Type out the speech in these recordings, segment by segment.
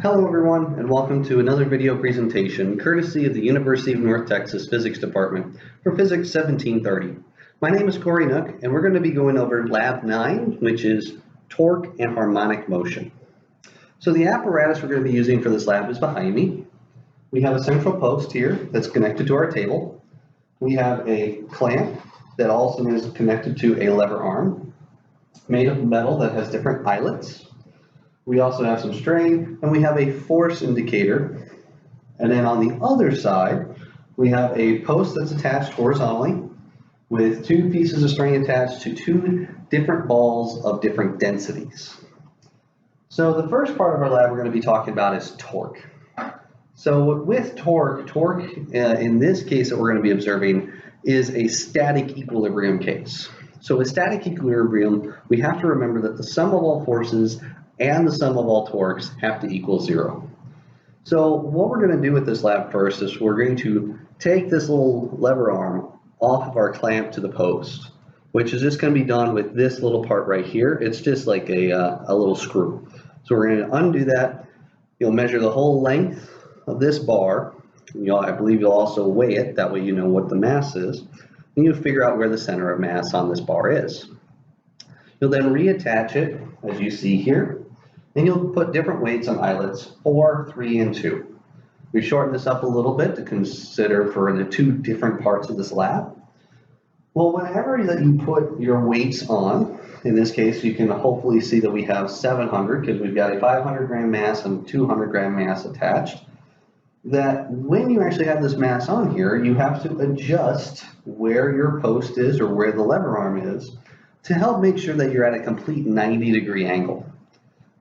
Hello everyone, and welcome to another video presentation courtesy of the University of North Texas Physics Department for Physics 1730. My name is Corey Nook, and we're going to be going over Lab 9, which is torque and harmonic motion. So the apparatus we're going to be using for this lab is behind me. We have a central post here that's connected to our table. We have a clamp that also is connected to a lever arm made of metal that has different eyelets. We also have some string, and we have a force indicator. And then on the other side, we have a post that's attached horizontally with two pieces of string attached to two different balls of different densities. So the first part of our lab we're going to be talking about is torque. So with torque in this case that we're going to be observing is a static equilibrium case. So with static equilibrium, we have to remember that the sum of all forces and the sum of all torques have to equal 0. So what we're going to do with this lab first is we're going to take this little lever arm off of our clamp to the post, which is just going to be done with this little part right here. It's just like a little screw. So we're going to undo that. You'll measure the whole length of this bar. I believe you'll also weigh it. That way you know what the mass is. And you'll figure out where the center of mass on this bar is. You'll then reattach it, as you see here. And you'll put different weights on eyelets 4, 3, and 2. We shortened this up a little bit to consider for the two different parts of this lab. Well, whenever that you put your weights on, in this case, you can hopefully see that we have 700 because we've got a 500 gram mass and 200 gram mass attached. That when you actually have this mass on here, you have to adjust where your post is or where the lever arm is to help make sure that you're at a complete 90-degree angle.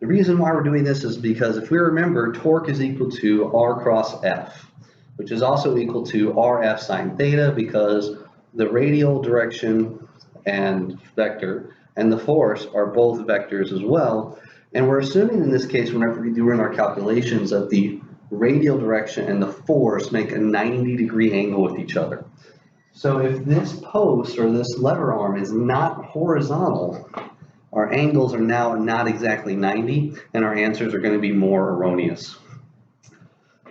The reason why we're doing this is because if we remember, torque is equal to R cross F, which is also equal to RF sine theta because the radial direction and vector and the force are both vectors as well. And we're assuming in this case, whenever we're doing our calculations, that the radial direction and the force make a 90-degree angle with each other. So if this post or this lever arm is not horizontal, our angles are now not exactly 90, and our answers are going to be more erroneous.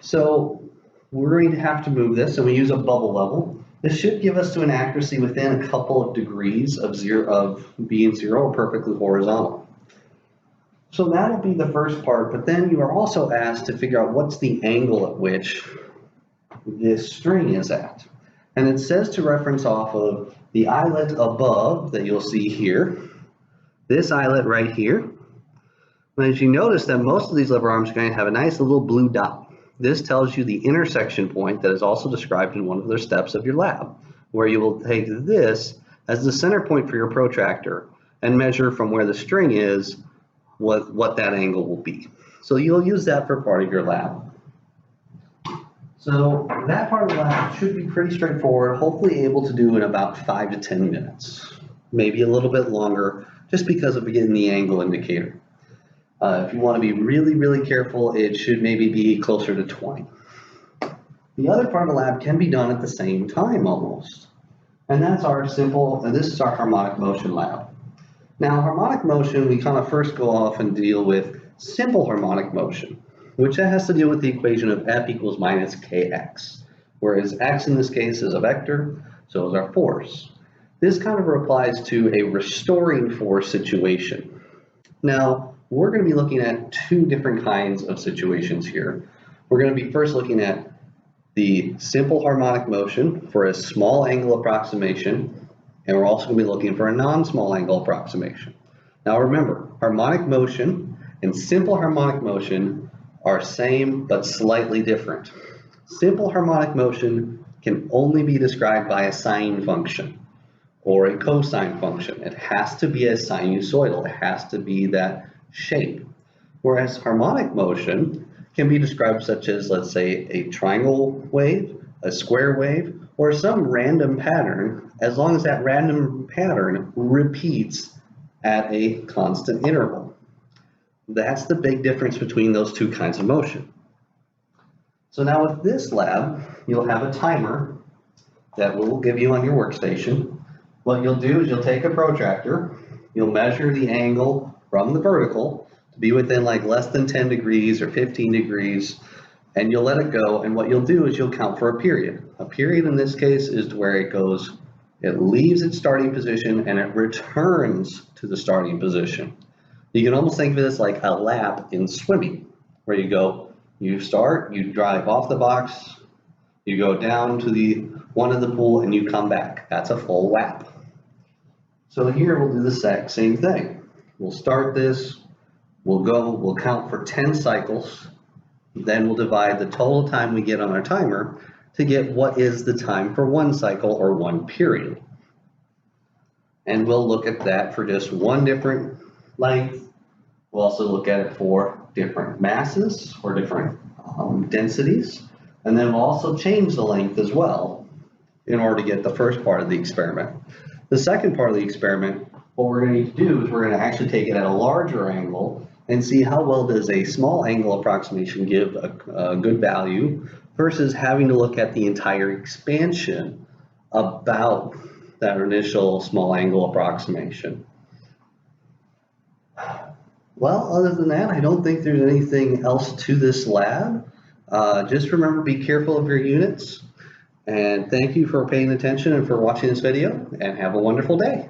So we're going to have to move this, and we use a bubble level. This should give us to an accuracy within a couple of degrees of being 0 or perfectly horizontal. So that'll be the first part, but then you are also asked to figure out what's the angle at which this string is at. And it says to reference off of the eyelet above that you'll see here, this eyelet right here. And as you notice that most of these lever arms are going to have a nice little blue dot. This tells you the intersection point that is also described in one of the steps of your lab, where you will take this as the center point for your protractor and measure from where the string is what that angle will be. So you'll use that for part of your lab. So that part of the lab should be pretty straightforward, hopefully able to do in about 5 to 10 minutes, maybe a little bit longer, just because of getting the angle indicator. If you want to be really, really careful, it should maybe be closer to 20. The other part of the lab can be done at the same time almost. And that's this is our harmonic motion lab. Now, harmonic motion, we kind of first go off and deal with simple harmonic motion, which has to deal with the equation of F equals minus kx, whereas x in this case is a vector, so is our force. This kind of applies to a restoring force situation. Now, we're going to be looking at two different kinds of situations here. We're going to be first looking at the simple harmonic motion for a small angle approximation, and we're also going to be looking for a non-small angle approximation. Now remember, harmonic motion and simple harmonic motion are same but slightly different. Simple harmonic motion can only be described by a sine function or a cosine function. It has to be a sinusoidal. It has to be that shape. Whereas harmonic motion can be described such as, let's say, a triangle wave, a square wave, or some random pattern, as long as that random pattern repeats at a constant interval. That's the big difference between those two kinds of motion. So now with this lab, you'll have a timer that we'll give you on your workstation. What you'll do is you'll take a protractor, you'll measure the angle from the vertical to be within like less than 10 degrees or 15 degrees, and you'll let it go. And what you'll do is you'll count for a period. A period in this case is where it goes, it leaves its starting position and it returns to the starting position. You can almost think of this like a lap in swimming, where you go, you start, you drive off the box, you go down to the one in the pool, and you come back. That's a full lap. So here we'll do the same thing. We'll start this, we'll count for 10 cycles, then we'll divide the total time we get on our timer to get what is the time for one cycle or one period. And we'll look at that for just one different length. We'll also look at it for different masses or different densities. And then we'll also change the length as well in order to get the first part of the experiment. The second part of the experiment, what we're going to need to do is we're going to actually take it at a larger angle and see how well does a small angle approximation give a good value versus having to look at the entire expansion about that initial small angle approximation. Well, other than that, I don't think there's anything else to this lab. Just remember, be careful of your units. And thank you for paying attention and for watching this video, and have a wonderful day.